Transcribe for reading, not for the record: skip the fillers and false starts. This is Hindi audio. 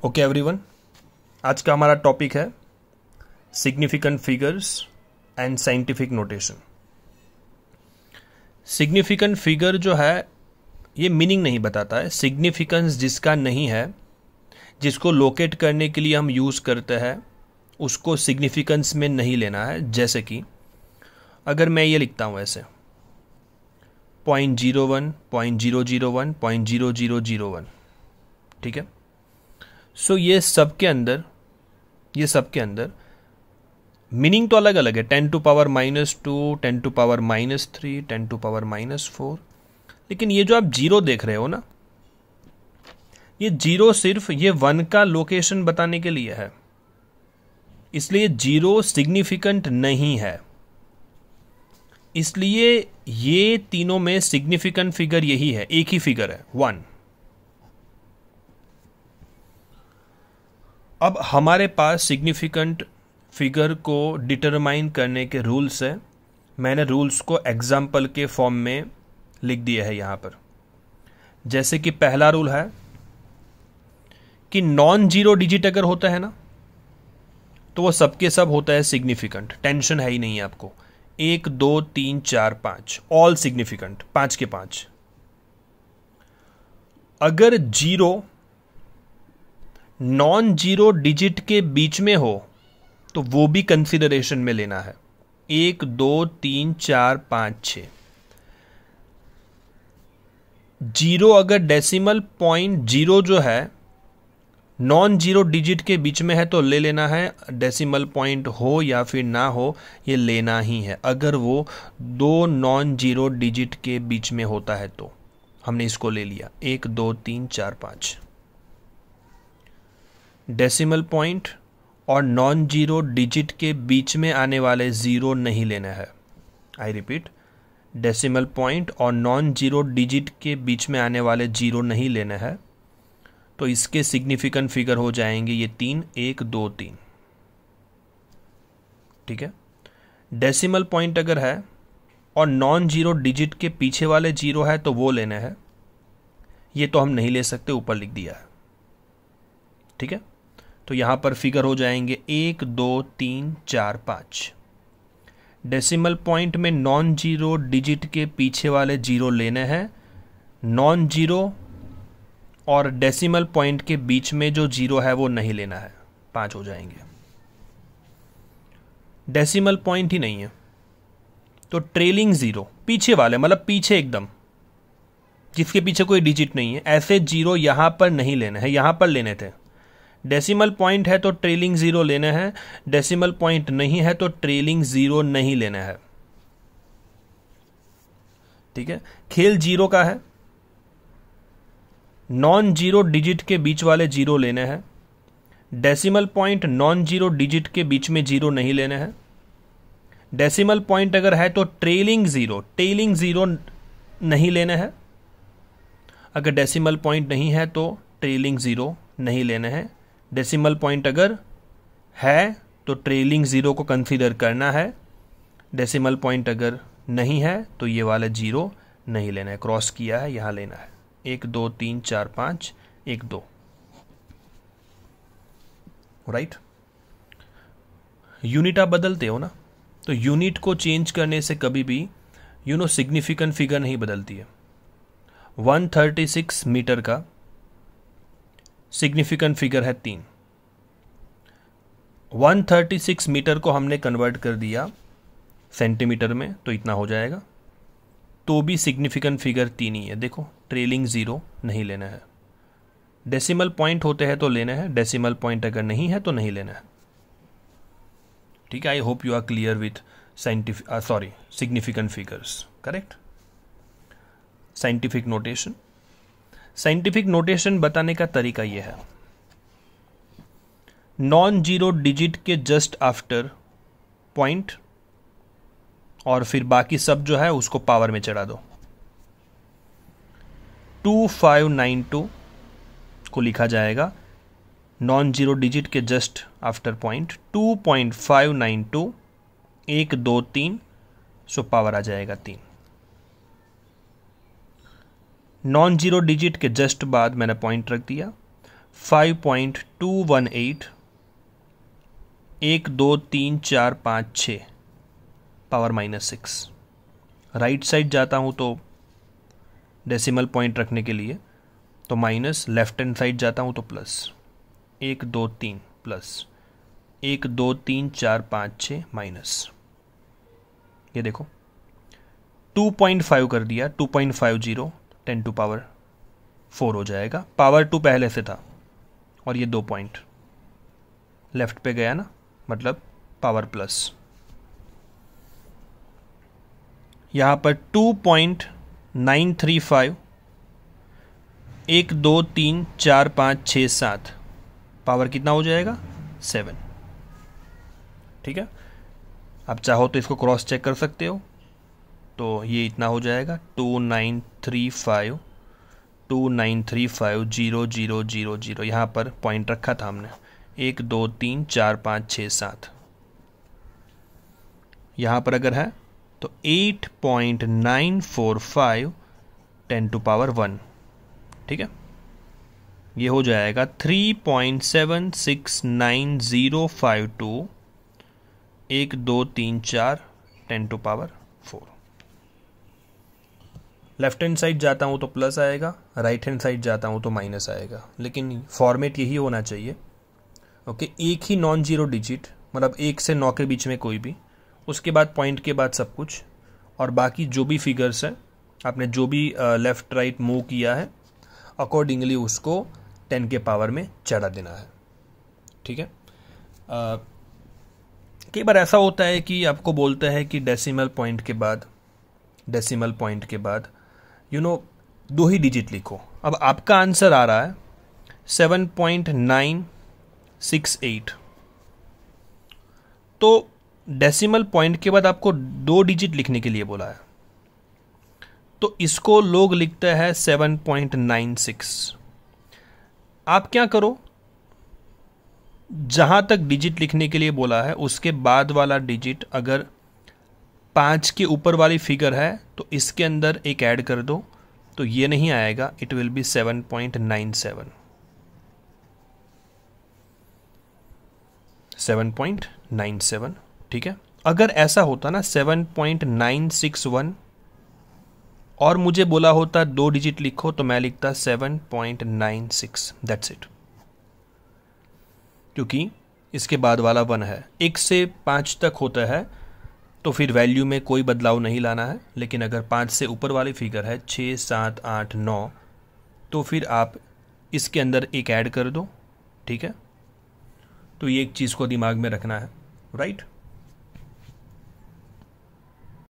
ओके एवरीवन, आज का हमारा टॉपिक है significant figures and scientific notation. Significant figure जो है ये मीनिंग नहीं बताता है। सिग्निफिकेंस जिसका नहीं है, जिसको लोकेट करने के लिए हम यूज़ करते हैं, उसको सिग्निफिकेंस में नहीं लेना है। जैसे कि अगर मैं ये लिखता हूँ ऐसे 0.01, 0.001, 0.0001, ठीक है। सो ये सब के अंदर मीनिंग तो अलग अलग है। 10 to power -2, 10 to power -3, 10 to power -4। लेकिन ये जो आप जीरो देख रहे हो ना, ये जीरो सिर्फ ये 1 का लोकेशन बताने के लिए है, इसलिए जीरो सिग्निफिकेंट नहीं है। इसलिए ये तीनों में सिग्निफिकेंट फिगर यही है, एक ही फिगर है 1। अब हमारे पास सिग्निफिकेंट फिगर को डिटरमाइन करने के रूल्स है। मैंने रूल्स को एग्जाम्पल के फॉर्म में लिख दिया है यहाँ पर। जैसे कि पहला रूल है कि नॉन जीरो डिजिट अगर होता है ना, तो वो सबके सब होता है सिग्निफिकेंट। टेंशन है ही नहीं है आपको। 1 2 3 4 5 ऑल सिग्निफिकेंट, 5 के 5। अगर जीरो नॉन जीरो डिजिट के बीच में हो तो वो भी कंसिडरेशन में लेना है। 1 2 3 4 5 6। जीरो अगर डेसिमल पॉइंट जीरो जो है नॉन जीरो डिजिट के बीच में है तो ले लेना है। डेसिमल पॉइंट हो या फिर ना हो, ये लेना ही है। अगर वो 2 नॉन जीरो डिजिट के बीच में होता है तो हमने इसको ले लिया। 1 2 3 4 5। डेसिमल पॉइंट और नॉन जीरो डिजिट के बीच में आने वाले जीरो नहीं लेना है। आई रिपीट, डेसिमल पॉइंट और नॉन जीरो डिजिट के बीच में आने वाले जीरो नहीं लेना है। तो इसके सिग्निफिकेंट फिगर हो जाएंगे ये 3, 1 2 3, ठीक है। डेसिमल पॉइंट अगर है और नॉन जीरो डिजिट के पीछे वाले जीरो है तो वो लेना है। ये तो हम नहीं ले सकते, ऊपर लिख दिया है, ठीक है। तो यहां पर फिगर हो जाएंगे 1 2 3 4 5। डेसिमल पॉइंट में नॉन जीरो डिजिट के पीछे वाले जीरो लेने हैं। नॉन जीरो और डेसिमल पॉइंट के बीच में जो जीरो है वो नहीं लेना है। 5 हो जाएंगे। डेसिमल पॉइंट ही नहीं है तो ट्रेलिंग जीरो, पीछे वाले मतलब पीछे एकदम, जिसके पीछे कोई डिजिट नहीं है, ऐसे जीरो यहां पर नहीं लेने हैं, यहां पर लेने थे। डेसिमल पॉइंट है तो ट्रेलिंग जीरो लेना है। डेसिमल पॉइंट नहीं है तो ट्रेलिंग जीरो नहीं लेना है, ठीक है। खेल जीरो का है। नॉन जीरो डिजिट के बीच वाले जीरो लेने हैं। Decimal point non zero digit के बीच में जीरो नहीं लेने हैं। डेसिमल पॉइंट अगर है तो टेलिंग जीरो नहीं लेना है। अगर डेसिमल पॉइंट नहीं है तो ट्रेलिंग जीरो नहीं लेना है। डेसिमल पॉइंट अगर है तो ट्रेलिंग जीरो को कंसीडर करना है। डेसिमल पॉइंट अगर नहीं है तो ये वाला जीरो नहीं लेना है। क्रॉस किया है, यहां लेना है। 1 2 3 4 5 1 2, राइट। यूनिट आप बदलते हो ना, तो यूनिट को चेंज करने से कभी भी सिग्निफिकेंट फिगर नहीं बदलती है। 136 मीटर का सिग्निफिकेंट फिगर है 3। 136 मीटर को हमने कन्वर्ट कर दिया सेंटीमीटर में तो इतना हो जाएगा, तो भी सिग्निफिकेंट फिगर 3 ही है। देखो, ट्रेलिंग जीरो नहीं लेना है। डेसिमल पॉइंट होते हैं तो लेना है। डेसिमल पॉइंट अगर नहीं है तो नहीं लेना है, ठीक है। I hope you are clear with significant figures, correct. Scientific notation. Scientific notation बताने का तरीका यह है, नॉन जीरो डिजिट के जस्ट आफ्टर पॉइंट और फिर बाकी सब जो है उसको पावर में चढ़ा दो। 2592 को लिखा जाएगा नॉन जीरो डिजिट के just after point 2.592 1 2 3, so power आ जाएगा 3। नॉन जीरो डिजिट के जस्ट बाद मैंने पॉइंट रख दिया। 5.218 1 2 3 4 5 6 पावर -6। राइट साइड जाता हूँ तो डेसिमल पॉइंट रखने के लिए तो माइनस, लेफ्ट हैंड साइड जाता हूँ तो प्लस। 1 2 3 plus 1 2 3 4 5 6 minus. ये देखो 2.5 कर दिया, 2.50 10 टू पावर 4 हो जाएगा। पावर 2 पहले से था और ये 2 पॉइंट लेफ्ट पे गया ना, मतलब पावर प्लस। यहाँ पर 2.935 1 2 3 4 5 6 7 पावर कितना हो जाएगा 7। ठीक है, आप चाहो तो इसको क्रॉस चेक कर सकते हो, तो ये इतना हो जाएगा 2935 0 0 0 0। यहाँ पर पॉइंट रखा था हमने 1 2 3 4 5 6 7। यहाँ पर अगर है तो 8.945 10 टू पावर 1। ठीक है, ये हो जाएगा 3.769052 1 2 3 4 10 to power 4। Left hand side जाता हूँ तो प्लस आएगा, राइट हैंड साइड जाता हूँ तो माइनस आएगा, लेकिन फॉर्मेट यही होना चाहिए। ओके, एक ही नॉन जीरो डिजिट, मतलब 1 से 9 के बीच में कोई भी, उसके बाद पॉइंट के बाद सब कुछ, और बाकी जो भी फिगर्स है आपने जो भी लेफ्ट राइट मूव किया है अकॉर्डिंगली उसको 10 के पावर में चढ़ा देना है। ठीक है, कई बार ऐसा होता है कि आपको बोलता है कि डेसिमल पॉइंट के बाद 2 ही डिजिट लिखो। अब आपका आंसर आ रहा है 7.968, तो डेसिमल पॉइंट के बाद आपको 2 डिजिट लिखने के लिए बोला है, तो इसको लोग लिखते हैं 7.96। आप क्या करो, जहां तक डिजिट लिखने के लिए बोला है उसके बाद वाला डिजिट अगर 5 के ऊपर वाली फिगर है तो इसके अंदर एक ऐड कर दो, तो ये नहीं आएगा, इट विल बी 7.97। 7.97। ठीक है, अगर ऐसा होता ना 7.961 और मुझे बोला होता 2 डिजिट लिखो, तो मैं लिखता 7.96, दैट्स इट। क्योंकि इसके बाद वाला 1 है। 1 से 5 तक होता है तो फिर वैल्यू में कोई बदलाव नहीं लाना है, लेकिन अगर 5 से ऊपर वाली फिगर है 6 7 8 9, तो फिर आप इसके अंदर एक ऐड कर दो। ठीक है, तो ये एक चीज़ को दिमाग में रखना है, राइट।